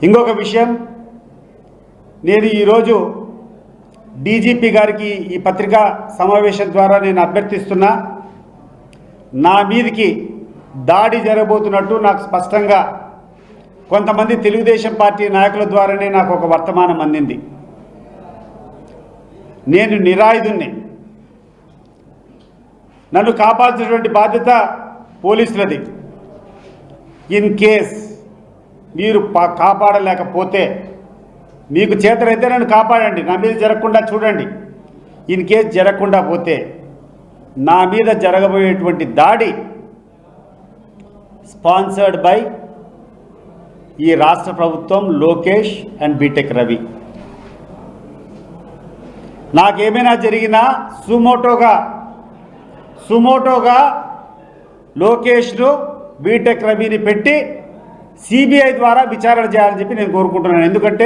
ఇంకొక విషయం, నేను ఈరోజు డీజీపీ గారికి ఈ పత్రికా సమావేశం ద్వారా నేను అభ్యర్థిస్తున్నా, నా మీదికి దాడి జరగబోతున్నట్టు నాకు స్పష్టంగా కొంతమంది తెలుగుదేశం పార్టీ నాయకుల ద్వారానే నాకు ఒక వర్తమానం అందింది. నేను నిరాయుధుణ్ణి, నన్ను కాపాల్సినటువంటి బాధ్యత పోలీసులది. ఇన్ కేస్ మీరు కాపాడలేకపోతే, మీకు చేతనైతే నన్ను కాపాడండి, నా మీద జరగకుండా చూడండి. ఇన్ కేస్ జరగకుండా పోతే నా మీద జరగబోయేటువంటి దాడి స్పాన్సర్డ్ బై ఈ రాష్ట్ర ప్రభుత్వం, లోకేష్ అండ్ బీటెక్ రవి. నాకేమైనా జరిగినా సుమోటోగా లోకేష్ను, బీటెక్ రవిని పెట్టి సిబిఐ ద్వారా విచారణ చేయాలని చెప్పి నేను కోరుకుంటున్నాను. ఎందుకంటే